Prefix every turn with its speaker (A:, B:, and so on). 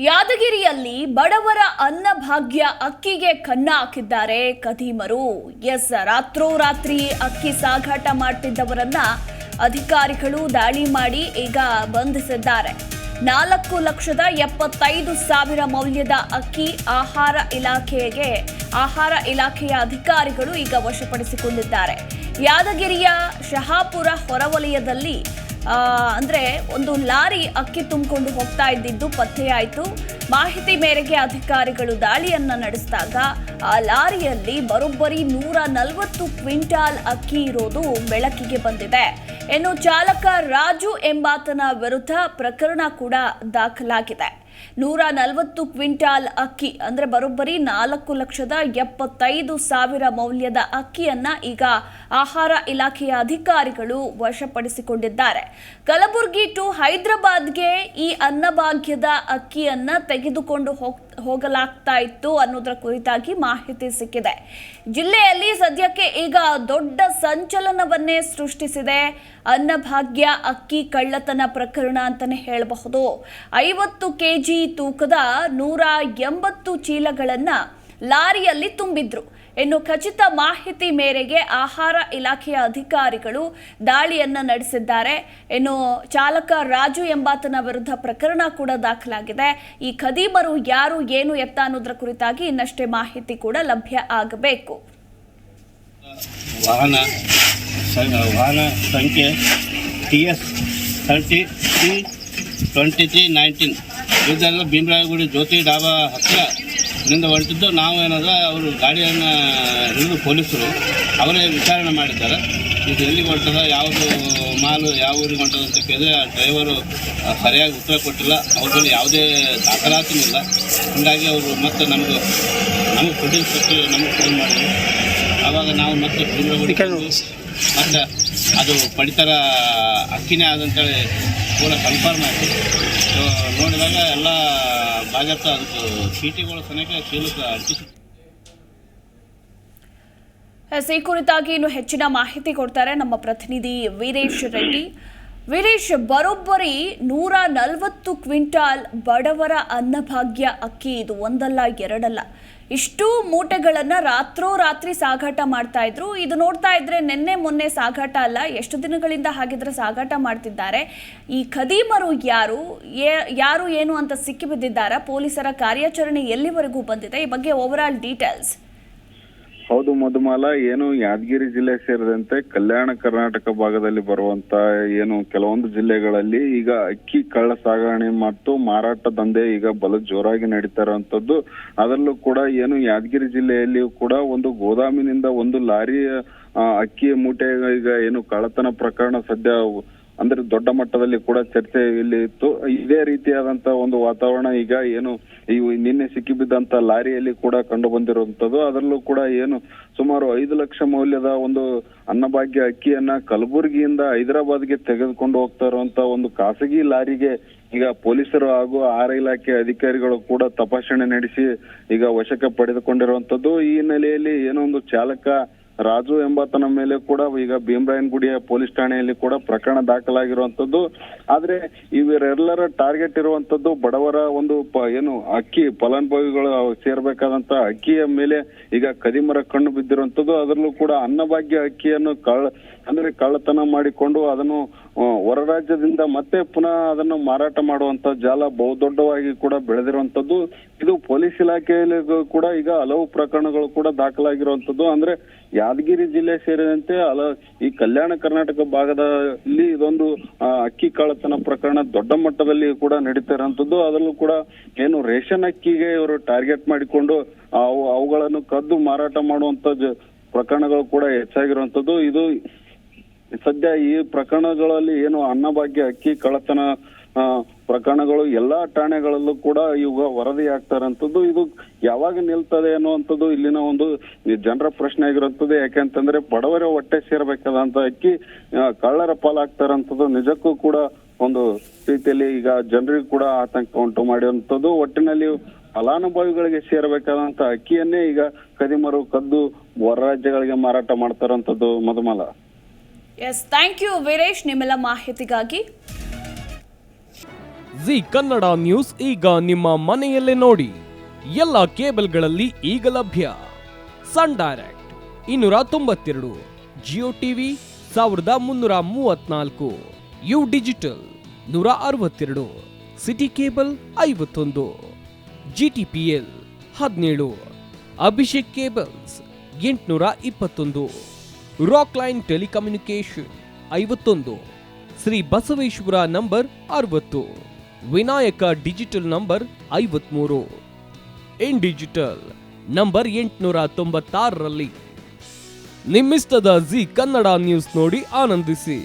A: ಯಾದಗಿರಿಯಲ್ಲಿ ಬಡವರ ಅನ್ನಭಾಗ್ಯ ಅಕ್ಕಿಗೆ ಕನ್ನ ಹಾಕಿದ್ದಾರೆ ಖದೀಮರು. ರಾತ್ರೋರಾತ್ರಿ ಅಕ್ಕಿ ಸಾಗಾಟ ಮಾಡ್ತಿದ್ದವರನ್ನ ಅಧಿಕಾರಿಗಳು ದಾಳಿ ಮಾಡಿ ಈಗ ಬಂಧಿಸಿದ್ದಾರೆ. 4,75,000 ಮೌಲ್ಯದ ಅಕ್ಕಿ ಆಹಾರ ಇಲಾಖೆಯ ಅಧಿಕಾರಿಗಳು ಈಗ ವಶಪಡಿಸಿಕೊಂಡಿದ್ದಾರೆ. ಯಾದಗಿರಿಯ ಶಹಾಪುರ ಹೊರವಲಯದಲ್ಲಿ ಅಂದ್ರೆ ಒಂದು ಲಾರಿ ಅಕ್ಕಿ ತುಂಬಿಕೊಂಡು ಹೋಗ್ತಾ ಇದ್ದಿದ್ದು ಪತ್ತೆಯಾಯಿತು. ಮಾಹಿತಿ ಮೇರೆಗೆ ಅಧಿಕಾರಿಗಳು ದಾಳಿಯನ್ನ ನಡೆಸಿದಾಗ ಆ ಲಾರಿಯಲ್ಲಿ ಬರೋಬ್ಬರಿ 140 ಕ್ವಿಂಟಾಲ್ ಅಕ್ಕಿ ಇರೋದು ಬೆಳಕಿಗೆ ಬಂದಿದೆ. ಇನ್ನು ಚಾಲಕ ರಾಜು ಎಂಬಾತನ ವಿರುದ್ಧ ಪ್ರಕರಣ ಕೂಡ ದಾಖಲಾಗಿದೆ. 140 ಕ್ವಿಂಟಾಲ್ ಅಕ್ಕಿ ಅಂದ್ರೆ ಬರೋಬ್ಬರಿ 4,75,000 ಮೌಲ್ಯದ ಅಕ್ಕಿಯನ್ನ ಈಗ ಆಹಾರ ಇಲಾಖೆಯ ಅಧಿಕಾರಿಗಳು ವಶಪಡಿಸಿಕೊಂಡಿದ್ದಾರೆ. ಕಲಬುರಗಿ ಟು ಹೈದರಾಬಾದ್ಗೆ ಈ ಅನ್ನಭಾಗ್ಯದ ಅಕ್ಕಿಯನ್ನ ತೆಗೆದುಕೊಂಡು ಹೋಗಲಾಗ್ತಾ ಇತ್ತು ಅನ್ನೋದರ ಕುರಿತಾಗಿ ಮಾಹಿತಿ ಸಿಕ್ಕಿದೆ. ಜಿಲ್ಲೆಯಲ್ಲಿ ಸದ್ಯಕ್ಕೆ ಈಗ ದೊಡ್ಡ ಸಂಚಲನವನ್ನೇ ಸೃಷ್ಟಿಸಿದೆ ಅನ್ನಭಾಗ್ಯ ಅಕ್ಕಿ ಕಳ್ಳತನ ಪ್ರಕರಣ ಅಂತಾನೆ ಹೇಳಬಹುದು. 50 ಕೆಜಿ ತೂಕದ 180 ಚೀಲಗಳನ್ನ ಲಾರಿಯಲ್ಲಿ ತುಂಬಿದ್ರು. ಇನ್ನು ಖಚಿತ ಮಾಹಿತಿ ಮೇರೆಗೆ ಆಹಾರ ಇಲಾಖೆಯ ಅಧಿಕಾರಿಗಳು ದಾಳಿಯನ್ನ ನಡೆಸಿದ್ದಾರೆ. ಇನ್ನು ಚಾಲಕ ರಾಜು ಎಂಬಾತನ ವಿರುದ್ಧ ಪ್ರಕರಣ ಕೂಡ ದಾಖಲಾಗಿದೆ. ಈ ಖದೀಮರು ಯಾರು ಏನು ಎತ್ತ ಅನ್ನೋದ್ರ ಕುರಿತಾಗಿ ಇನ್ನಷ್ಟೇ ಮಾಹಿತಿ ಕೂಡ ಲಭ್ಯ ಆಗಬೇಕು.
B: ವಾಹನ ಸಂಖ್ಯೆ TS 30C2319 ಇದೆಲ್ಲ ಭೀಮರಾಯಗುಡಿ ಜ್ಯೋತಿ ಡಾಬಾ ಹತ್ತಿರ ನಿಂದ ಹೊರಟಿದ್ದು. ನಾವು ಏನಾದ್ರೆ ಅವರು ಗಾಡಿಯನ್ನು ಹಿಡಿದು ಪೊಲೀಸರು ಅವರೇ ವಿಚಾರಣೆ ಮಾಡಿದ್ದಾರೆ. ಇದು ಎಲ್ಲಿಗೆ ಹೊರಟದ, ಯಾವುದು ಮಾಲು ಯಾವ ಊರಿಗೆ ಹೊಂಟದ ಅಂತ ಕೇಳಿದ್ರೆ ಆ ಡ್ರೈವರು ಸರಿಯಾಗಿ ಉತ್ತರ ಕೊಟ್ಟಿಲ್ಲ. ಅವ್ರ ಬಳಿ ಯಾವುದೇ ದಾಖಲಾತಿ ಇಲ್ಲ. ಹೀಗಾಗಿ ಅವರು ಮತ್ತೆ ನಮಗೆ ಪೊಲೀಸ್ ನಮಗೆ ಫೋನ್ ಮಾಡಿದ್ರು. ಆವಾಗ ನಾವು ಮತ್ತೆ ಭೀಮರಾಯಗುಡಿ ಮತ್ತು ಅದು ಪಡಿತರ ಅಕ್ಕಿನೇ ಆದಂತೇಳಿ ಕೂಡ ಕನ್ಫರ್ಮ್ ಆಯಿತು. ನೋಡಿದಾಗ ಎಲ್ಲ ಭಾಗತ್ತ ಅದಕ್ಕೆ ಚೀಟಿಗಳು ಸನೇಕ ಚೀಲಕ್ಕೆ ಅಂಟಿಸಿ.
A: ಈ ಕುರಿತಾಗಿ ಇನ್ನು ಹೆಚ್ಚಿನ ಮಾಹಿತಿ ಕೊಡ್ತಾರೆ ನಮ್ಮ ಪ್ರತಿನಿಧಿ ವೀರೇಶ್ ರೆಡ್ಡಿ. ವೀರೇಶ್, ಬರೋಬ್ಬರಿ 140 ಕ್ವಿಂಟಾಲ್ ಬಡವರ ಅನ್ನಭಾಗ್ಯ ಅಕ್ಕಿ, ಇದು ಒಂದಲ್ಲ ಎರಡಲ್ಲ, ಇಷ್ಟು ಮೂಟೆಗಳನ್ನ ರಾತ್ರೋರಾತ್ರಿ ಸಾಗಾಟ ಮಾಡ್ತಾ ಇದ್ರು. ಇದು ನೋಡ್ತಾ ಇದ್ರೆ ನಿನ್ನೆ ಮೊನ್ನೆ ಸಾಗಾಟ ಅಲ್ಲ, ಎಷ್ಟು ದಿನಗಳಿಂದ ಹಾಗಿದ್ರೆ ಸಾಗಾಟ ಮಾಡ್ತಿದ್ದಾರೆ. ಈ ಖದೀಮರು ಯಾರು ಏನು ಅಂತ ಸಿಕ್ಕಿಬಿದ್ದಿದ್ದಾರೆ? ಪೊಲೀಸರ ಕಾರ್ಯಾಚರಣೆ ಎಲ್ಲಿವರೆಗೂ ಬಂದಿದೆ? ಈ ಬಗ್ಗೆ ಓವರ್ ಆಲ್ ಡೀಟೇಲ್ಸ್.
C: ಹೌದು ಮಧುಮಾಲ, ಏನು ಯಾದಗಿರಿ ಜಿಲ್ಲೆ ಸೇರಿದಂತೆ ಕಲ್ಯಾಣ ಕರ್ನಾಟಕ ಭಾಗದಲ್ಲಿ ಬರುವಂತ ಏನು ಕೆಲವೊಂದು ಜಿಲ್ಲೆಗಳಲ್ಲಿ ಈಗ ಅಕ್ಕಿ ಕಳ್ಳ ಸಾಗಣೆ ಮತ್ತು ಮಾರಾಟ ದಂಧೆ ಈಗ ಬಲು ಜೋರಾಗಿ ನಡೀತಾ ಇರುವಂತದ್ದು. ಅದರಲ್ಲೂ ಕೂಡ ಏನು ಯಾದಗಿರಿ ಜಿಲ್ಲೆಯಲ್ಲಿಯೂ ಕೂಡ ಒಂದು ಗೋದಾಮಿನಿಂದ ಒಂದು ಲಾರಿ ಅಕ್ಕಿ ಮೂಟೆ ಈಗ ಏನು ಕಳ್ಳತನ ಪ್ರಕರಣ ಸದ್ಯ ಅಂದ್ರೆ ದೊಡ್ಡ ಮಟ್ಟದಲ್ಲಿ ಕೂಡ ಚರ್ಚೆ ಇಲ್ಲಿ ಇತ್ತು. ಇದೇ ರೀತಿಯಾದಂತ ಒಂದು ವಾತಾವರಣ ಈಗ ಏನು ನಿನ್ನೆ ಸಿಕ್ಕಿಬಿದ್ದಂತ ಲಾರಿಯಲ್ಲಿ ಕೂಡ ಕಂಡು ಬಂದಿರುವಂತದ್ದು. ಅದರಲ್ಲೂ ಕೂಡ ಏನು ಸುಮಾರು 5 ಲಕ್ಷ ಮೌಲ್ಯದ ಒಂದು ಅನ್ನಭಾಗ್ಯ ಅಕ್ಕಿಯನ್ನ ಕಲಬುರಗಿಯಿಂದ ಹೈದರಾಬಾದ್ಗೆ ತೆಗೆದುಕೊಂಡು ಹೋಗ್ತಾ ಇರುವಂತ ಒಂದು ಖಾಸಗಿ ಲಾರಿಗೆ ಈಗ ಪೊಲೀಸರು ಹಾಗೂ ಆಹಾರ ಇಲಾಖೆ ಅಧಿಕಾರಿಗಳು ಕೂಡ ತಪಾಸಣೆ ನಡೆಸಿ ಈಗ ವಶಕ್ಕೆ ಪಡೆದುಕೊಂಡಿರುವಂತದ್ದು. ಈ ಹಿನ್ನೆಲೆಯಲ್ಲಿ ಏನೋ ಒಂದು ಚಾಲಕ ರಾಜು ಎಂಬಾತನ ಮೇಲೆ ಕೂಡ ಈಗ ಭೀಮರಾಯನಗುಡಿಯ ಪೊಲೀಸ್ ಠಾಣೆಯಲ್ಲಿ ಕೂಡ ಪ್ರಕರಣ ದಾಖಲಾಗಿರುವಂತದ್ದು. ಆದ್ರೆ ಇವರೆಲ್ಲರ ಟಾರ್ಗೆಟ್ ಇರುವಂತದ್ದು ಬಡವರ ಒಂದು ಏನು ಅಕ್ಕಿ ಫಲಾನುಭವಿಗಳು ಸೇರ್ಬೇಕಾದಂತ ಅಕ್ಕಿಯ ಮೇಲೆ ಈಗ ಖದೀಮರ ಕಣ್ಣು ಬಿದ್ದಿರುವಂತದ್ದು. ಅದರಲ್ಲೂ ಕೂಡ ಅನ್ನಭಾಗ್ಯ ಅಕ್ಕಿಯನ್ನು ಕಳ್ಳತನ ಮಾಡಿಕೊಂಡು ಅದನ್ನು ಹೊರ ರಾಜ್ಯದಿಂದ ಮತ್ತೆ ಪುನಃ ಅದನ್ನು ಮಾರಾಟ ಮಾಡುವಂತ ಜಾಲ ಬಹುದೊಡ್ಡವಾಗಿ ಕೂಡ ಬೆಳೆದಿರುವಂತದ್ದು. ಇದು ಪೊಲೀಸ್ ಇಲಾಖೆಯಲ್ಲಿ ಕೂಡ ಈಗ ಹಲವು ಪ್ರಕರಣಗಳು ಕೂಡ ದಾಖಲಾಗಿರುವಂತದ್ದು. ಅಂದ್ರೆ ಯಾದಗಿರಿ ಜಿಲ್ಲೆ ಸೇರಿದಂತೆ ಈ ಕಲ್ಯಾಣ ಕರ್ನಾಟಕ ಭಾಗದಲ್ಲಿ ಇದೊಂದು ಅಕ್ಕಿ ಕಳ್ಳತನ ಪ್ರಕರಣ ದೊಡ್ಡ ಮಟ್ಟದಲ್ಲಿ ಕೂಡ ನಡೀತಾ ಇರುವಂತದ್ದು. ಅದರಲ್ಲೂ ಕೂಡ ಏನು ರೇಷನ್ ಅಕ್ಕಿಗೆ ಇವರು ಟಾರ್ಗೆಟ್ ಮಾಡಿಕೊಂಡು ಅವುಗಳನ್ನು ಕದ್ದು ಮಾರಾಟ ಮಾಡುವಂತ ಪ್ರಕರಣಗಳು ಕೂಡ ಹೆಚ್ಚಾಗಿರುವಂತದ್ದು. ಇದು ಸದ್ಯ ಈ ಪ್ರಕರಣಗಳಲ್ಲಿ ಏನು ಅನ್ನಭಾಗ್ಯ ಅಕ್ಕಿ ಕಳ್ಳತನ ಪ್ರಕರಣಗಳು ಎಲ್ಲಾ ಠಾಣೆಗಳಲ್ಲೂ ಕೂಡ ಈಗ ವರದಿ ಆಗ್ತಾ ಇರೋಂಥದ್ದು. ಇದು ಯಾವಾಗ ನಿಲ್ತದೆ ಅನ್ನುವಂಥದ್ದು ಇಲ್ಲಿನ ಒಂದು ಜನರ ಪ್ರಶ್ನೆ ಆಗಿರುತ್ತದೆ. ಯಾಕೆಂತಂದ್ರೆ ಬಡವರ ಹೊಟ್ಟೆ ಸೇರ್ಬೇಕಾದಂತ ಅಕ್ಕಿ ಕಳ್ಳರ ಪಾಲಾಗ್ತಾ ಇರೋಂಥದ್ದು ನಿಜಕ್ಕೂ ಕೂಡ ಒಂದು ರೀತಿಯಲ್ಲಿ ಈಗ ಜನರಿಗೂ ಕೂಡ ಆತಂಕ ಉಂಟು ಮಾಡಿರುವಂಥದ್ದು. ಒಟ್ಟಿನಲ್ಲಿ ಫಲಾನುಭವಿಗಳಿಗೆ ಸೇರಬೇಕಾದಂತ ಅಕ್ಕಿಯನ್ನೇ ಈಗ ಖದೀಮರು ಕದ್ದು ಹೊರ ರಾಜ್ಯಗಳಿಗೆ ಮಾರಾಟ ಮಾಡ್ತಾ ಇರೋಂಥದ್ದು ಮಧುಮಾಲ.
A: ಥ್ಯಾಂಕ್ ಯು ವೀರೇಶ್, ನಿಮ್ಮೆಲ್ಲ ಮಾಹಿತಿಗಾಗಿ.
D: ಜಿ ಕನ್ನಡ ನ್ಯೂಸ್ ಈಗ ನಿಮ್ಮ ಮನೆಯಲ್ಲೇ ನೋಡಿ. ಎಲ್ಲ ಕೇಬಲ್ಗಳಲ್ಲಿ ಈಗ ಲಭ್ಯ. Sun Direct 292, Jio TV 1334, U Digital 162, City Cable 51, GTPL 17, Abhishek Cables 821, Rock Line telecommunication 51, Shri Basaveshwara number 60, Vinayaka digital number 53, in digital number 896ರಲ್ಲಿ. ನಿಮ್ಮಿಸ್ತದ ಜಿ ಕನ್ನಡ ನ್ಯೂಸ್ ನೋಡಿ ಆನಂದಿಸಿ.